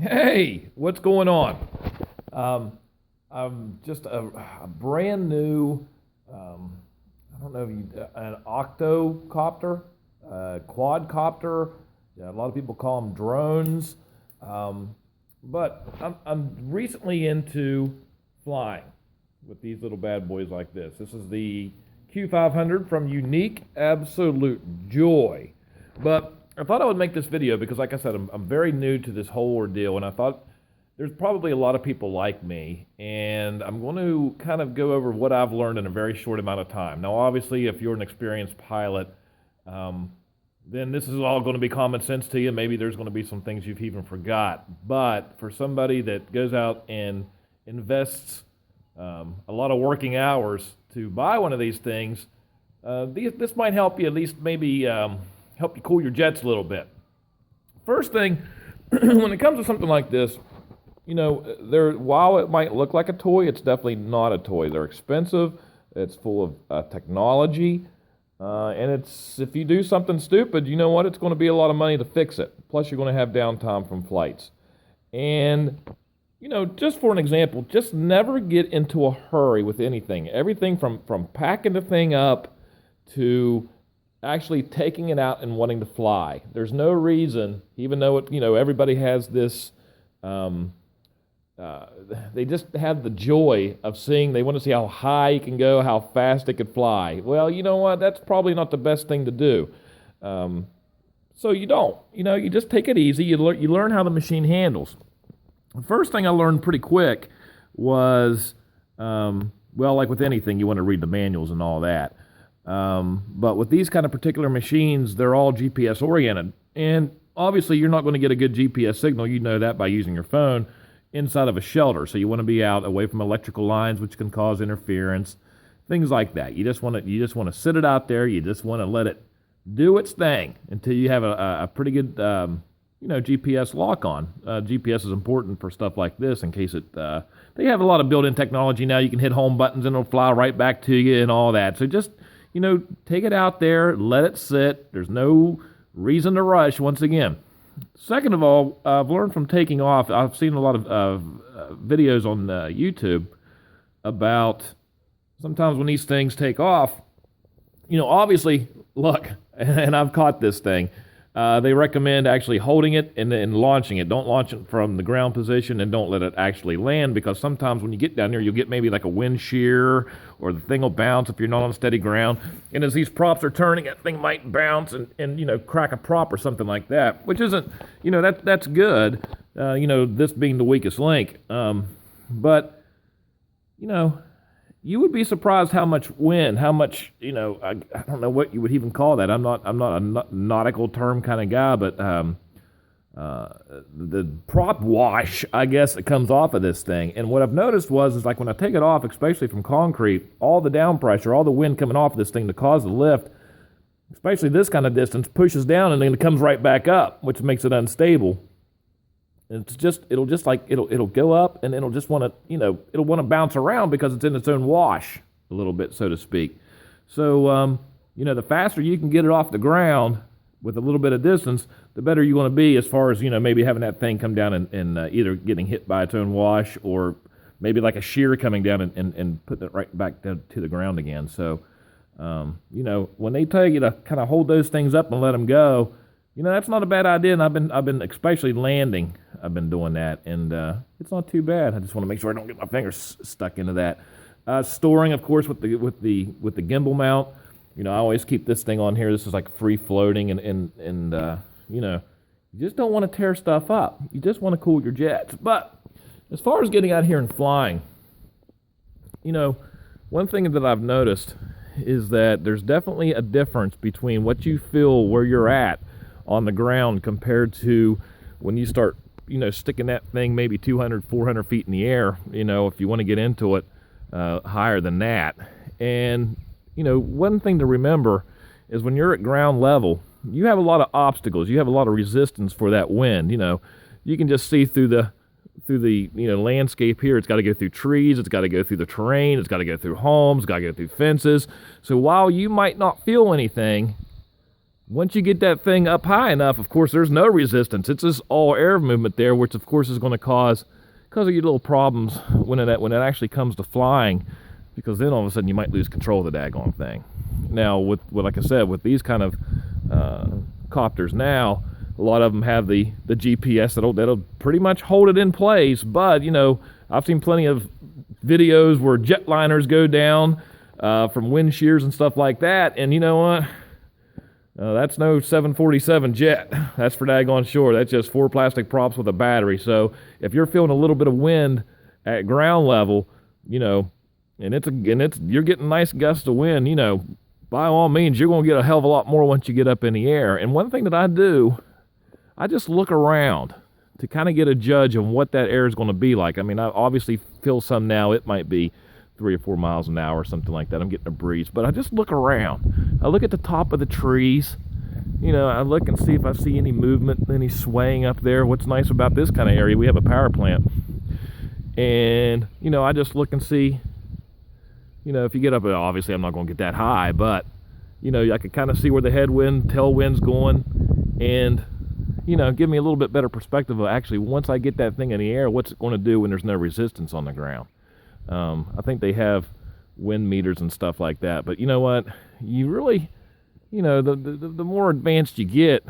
Hey, what's going on? I'm just a brand new, I don't know if you, an octocopter, quadcopter. Yeah, a lot of people call them drones. But I'm recently into flying with these little bad boys like this. This is the Q500 from Yuneec. Absolute joy. But I thought I would make this video because, like I said, I'm very new to this whole ordeal, and I thought there's probably a lot of people like me, and I'm going to kind of go over what I've learned in a very short amount of time. Now, obviously, if you're an experienced pilot, then this is all going to be common sense to you. Maybe there's going to be some things you've even forgot. But for somebody that goes out and invests a lot of working hours to buy one of these things, this might help you at least maybe help you cool your jets a little bit. First thing, when it comes to something like this, while it might look like a toy, it's definitely not a toy. They're expensive. It's full of technology. And if you do something stupid, you know what? It's going to be a lot of money to fix it. Plus, you're going to have downtime from flights. And, just for an example, just never get into a hurry with anything. Everything from packing the thing up to actually taking it out and wanting to fly. There's no reason, even though everybody has this, they just have the joy of seeing, they want to see how high it can go, how fast it could fly. Well, you know what? That's probably not the best thing to do. So you don't. You just take it easy. You learn how the machine handles. The first thing I learned pretty quick was, like with anything, you want to read the manuals and all that. But with these kind of particular machines, they're all GPS oriented. And obviously, you're not going to get a good GPS signal. You know that by using your phone inside of a shelter. So you want to be out away from electrical lines, which can cause interference, things like that. You just want to sit it out there. You just want to let it do its thing until you have a pretty good, GPS lock on. GPS is important for stuff like this in case they have a lot of built-in technology now. You can hit home buttons and it'll fly right back to you and all that. So just, take it out there, let it sit. There's no reason to rush once again. Second of all, I've learned from taking off. I've seen a lot of videos on YouTube about sometimes when these things take off, obviously, look, and I've caught this thing. They recommend actually holding it and then launching it. Don't launch it from the ground position and don't let it actually land, because sometimes when you get down there, you'll get maybe like a wind shear or the thing will bounce if you're not on steady ground. And as these props are turning, that thing might bounce and crack a prop or something like that, which isn't, that's good, this being the weakest link. But, you would be surprised how much wind, how much, I don't know what you would even call that. I'm not a nautical term kind of guy, but the prop wash, I guess, that comes off of this thing. And what I've noticed is like when I take it off, especially from concrete, all the down pressure, all the wind coming off of this thing to cause the lift, especially this kind of distance, pushes down and then it comes right back up, which makes it unstable. It'll go up and it'll just want to, it'll want to bounce around because it's in its own wash a little bit, so to speak. So, the faster you can get it off the ground with a little bit of distance, the better you're going to be as far as, maybe having that thing come down and either getting hit by its own wash or maybe like a shear coming down and putting it right back down to the ground again. So, when they tell you to kind of hold those things up and let them go, that's not a bad idea, and I've been especially landing. I've been doing that, and it's not too bad. I just want to make sure I don't get my fingers stuck into that. Storing, of course, with the gimbal mount. I always keep this thing on here. This is like free floating, and you just don't want to tear stuff up. You just want to cool your jets. But as far as getting out here and flying, one thing that I've noticed is that there's definitely a difference between what you feel where you're at on the ground compared to when you start, sticking that thing maybe 200, 400 feet in the air, if you want to get into it higher than that. And, one thing to remember is when you're at ground level, you have a lot of obstacles. You have a lot of resistance for that wind. You can just see through the landscape here. It's got to go through trees. It's got to go through the terrain. It's got to go through homes. It's got to go through fences. So while you might not feel anything, Once you get that thing up high enough, of course, there's no resistance. It's just all air movement there, which of course is going to cause your little problems when it actually comes to flying, because then all of a sudden you might lose control of the daggone thing. Now, like I said, with these kind of copters now, a lot of them have the GPS that'll pretty much hold it in place. But I've seen plenty of videos where jetliners go down from wind shears and stuff like that, and you know what? That's no 747 jet. That's for daggone sure. That's just 4 plastic props with a battery. So if you're feeling a little bit of wind at ground level, and you're getting nice gusts of wind, by all means, you're going to get a hell of a lot more once you get up in the air. And one thing that I do, I just look around to kind of get a judge on what that air is going to be like. I mean, I obviously feel some now. It might be 3 or 4 miles an hour or something like that. I'm getting a breeze, but I just look around. I look at the top of the trees. I look and see if I see any movement, any swaying up there. What's nice about this kind of area, we have a power plant. And, I just look and see, if you get up, obviously I'm not going to get that high, but, I can kind of see where the headwind, tailwind's going, and, give me a little bit better perspective of actually once I get that thing in the air, what's it going to do when there's no resistance on the ground. I think they have wind meters and stuff like that, but you know what? You really, the more advanced you get,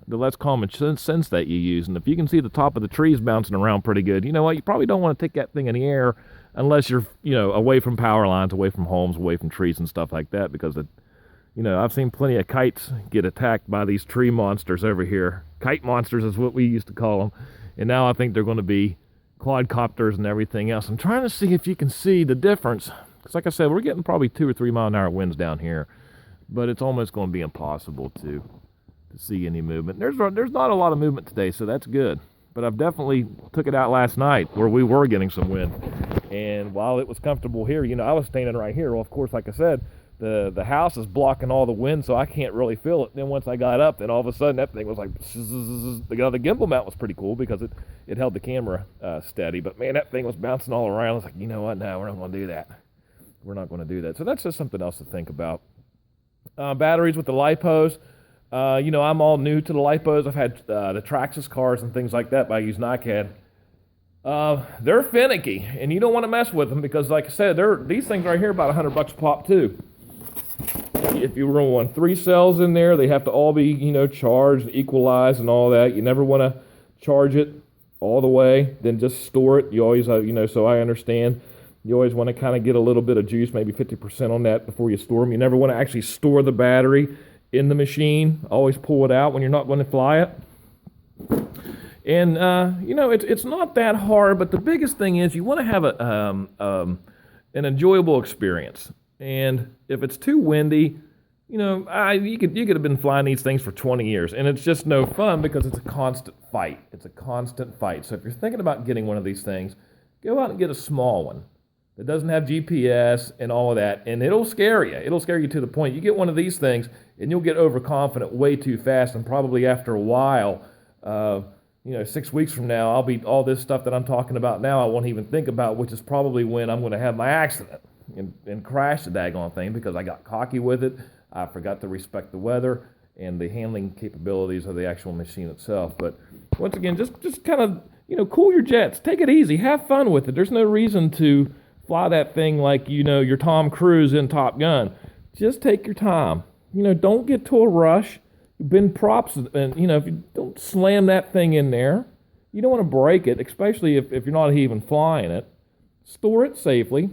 the less common sense that you use. And if you can see the top of the trees bouncing around pretty good, you know what? You probably don't want to take that thing in the air unless you're, away from power lines, away from homes, away from trees and stuff like that, because I've seen plenty of kites get attacked by these tree monsters over here. Kite monsters is what we used to call them. And now I think they're going to be quadcopters and everything else. I'm trying to see if you can see the difference, because like I said, we're getting probably 2 or 3 mile an hour winds down here, but it's almost going to be impossible to see any movement. There's not a lot of movement today, so that's good, but I've definitely took it out last night where we were getting some wind, and while it was comfortable here, I was standing right here. Well, of course, like I said, the house is blocking all the wind, so I can't really feel it. Then once I got up, then all of a sudden that thing was like, the gimbal mount was pretty cool because it held the camera steady. But man, that thing was bouncing all around. I was like, you know what? No, we're not going to do that. We're not going to do that. So that's just something else to think about. Batteries with the lipos. I'm all new to the lipos. I've had the Traxxas cars and things like that, but I use NICAD. They're finicky, and you don't want to mess with them because, like I said, these things right here are about $100 a pop too. If you run 3 cells in there, they have to all be, charged, equalized, and all that. You never want to charge it all the way, then just store it. You always, so I understand. You always want to kind of get a little bit of juice, maybe 50% on that before you store them. You never want to actually store the battery in the machine. Always pull it out when you're not going to fly it. And, it's not that hard, but the biggest thing is you want to have an enjoyable experience. And if it's too windy, you could have been flying these things for 20 years, and it's just no fun because it's a constant fight. It's a constant fight. So if you're thinking about getting one of these things, go out and get a small one that doesn't have GPS and all of that, and it'll scare you. It'll scare you to the point you get one of these things, and you'll get overconfident way too fast, and probably after a while, 6 weeks from now, I'll be all this stuff that I'm talking about now, I won't even think about, which is probably when I'm going to have my accident and crash the daggone thing because I got cocky with it. I forgot to respect the weather and the handling capabilities of the actual machine itself. But once again, just kind of, cool your jets. Take it easy. Have fun with it. There's no reason to fly that thing like, you're Tom Cruise in Top Gun. Just take your time. Don't get to a rush. Bend props, and, if you don't slam that thing in there, you don't want to break it, especially if you're not even flying it. Store it safely.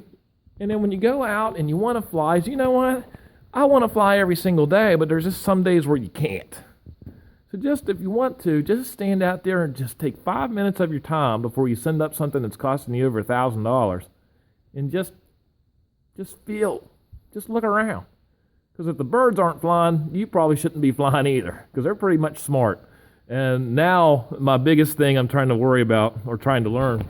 And then when you go out and you want to fly, you know what? I want to fly every single day, but there's just some days where you can't. So just if you want to, just stand out there and just take 5 minutes of your time before you send up something that's costing you over $1,000 and just feel, just look around. Because if the birds aren't flying, you probably shouldn't be flying either because they're pretty much smart. And now my biggest thing I'm trying to worry about or trying to learn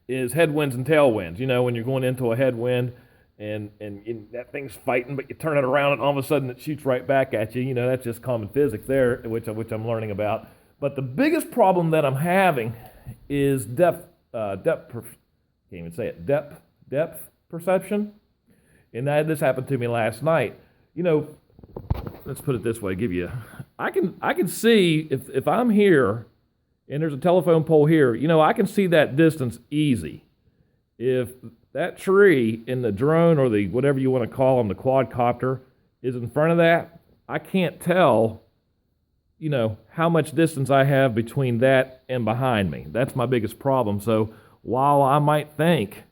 is headwinds and tailwinds. When you're going into a headwind and that thing's fighting, but you turn it around and all of a sudden it shoots right back at you. That's just common physics there, which I'm learning about. But the biggest problem that I'm having is depth perception. And this happened to me last night. let's put it this way, I can see if I'm here and there's a telephone pole here, I can see that distance easy. If that tree in the drone or the whatever you want to call them, the quadcopter, is in front of that, I can't tell, how much distance I have between that and behind me. That's my biggest problem. So while I might think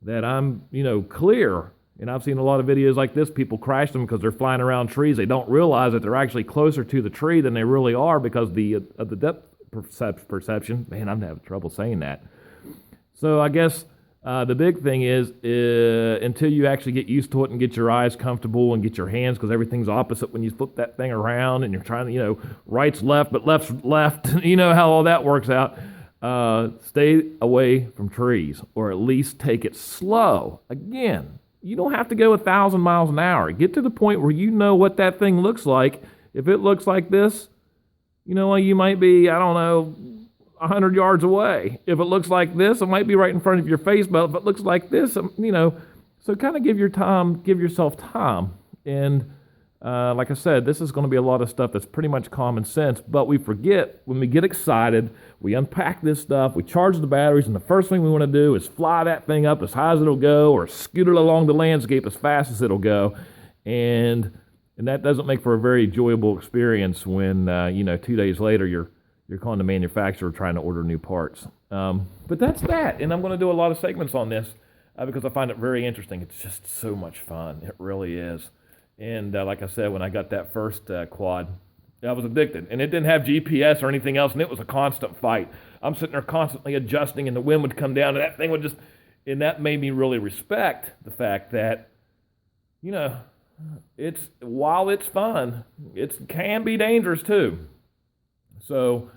that I'm, clear, and I've seen a lot of videos like this, people crash them because they're flying around trees. They don't realize that they're actually closer to the tree than they really are because of the depth perception. Man, I'm having trouble saying that. So I guess the big thing is until you actually get used to it and get your eyes comfortable and get your hands, because everything's opposite when you flip that thing around and you're trying to, right's left, but left's left. You know how all that works out. Stay away from trees, or at least take it slow. Again, you don't have to go 1,000 miles an hour. Get to the point where you know what that thing looks like. If it looks like this, you might be, 100 yards away. If it looks like this, it might be right in front of your face, but if it looks like this, so kind of give yourself time. And like I said, this is going to be a lot of stuff that's pretty much common sense, but we forget when we get excited, we unpack this stuff, we charge the batteries, and the first thing we want to do is fly that thing up as high as it'll go or scoot it along the landscape as fast as it'll go. And that doesn't make for a very enjoyable experience when, 2 days later you're calling the manufacturer trying to order new parts. But that's that, and I'm going to do a lot of segments on this because I find it very interesting. It's just so much fun. It really is. And like I said, when I got that first quad, I was addicted. And it didn't have GPS or anything else, and it was a constant fight. I'm sitting there constantly adjusting, and the wind would come down, and that thing would just... And that made me really respect the fact that, while it's fun, it can be dangerous too. So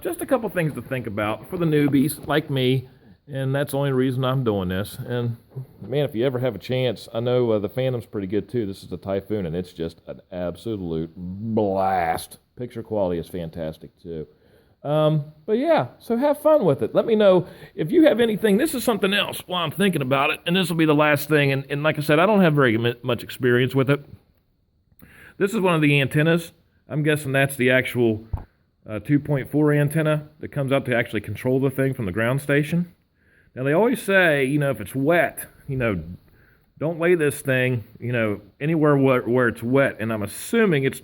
just a couple things to think about for the newbies like me, and that's the only reason I'm doing this. And man, if you ever have a chance, I know the Phantom's pretty good too. This is the Typhoon, and it's just an absolute blast. Picture quality is fantastic too. But yeah, so have fun with it. Let me know if you have anything. This is something else while I'm thinking about it, and this will be the last thing. And like I said, I don't have very much experience with it. This is one of the antennas. I'm guessing that's the actual 2.4 antenna that comes out to actually control the thing from the ground station. Now, they always say, if it's wet, don't lay this thing, anywhere where it's wet. And I'm assuming it's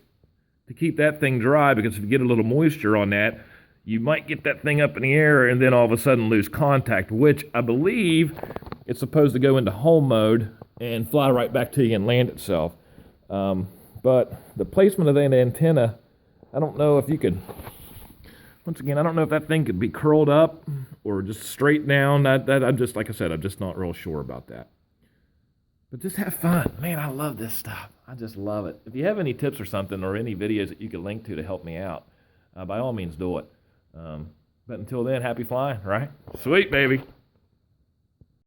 to keep that thing dry, because if you get a little moisture on that, you might get that thing up in the air and then all of a sudden lose contact, which I believe it's supposed to go into home mode and fly right back to you and land itself. But the placement of that antenna, I don't know if you could... Once again, I don't know if that thing could be curled up or just straight down. I'm just, like I said, I'm just not real sure about that. But just have fun. Man, I love this stuff. I just love it. If you have any tips or something, or any videos that you could link to help me out, by all means do it. But until then, happy flying, right? Sweet, baby.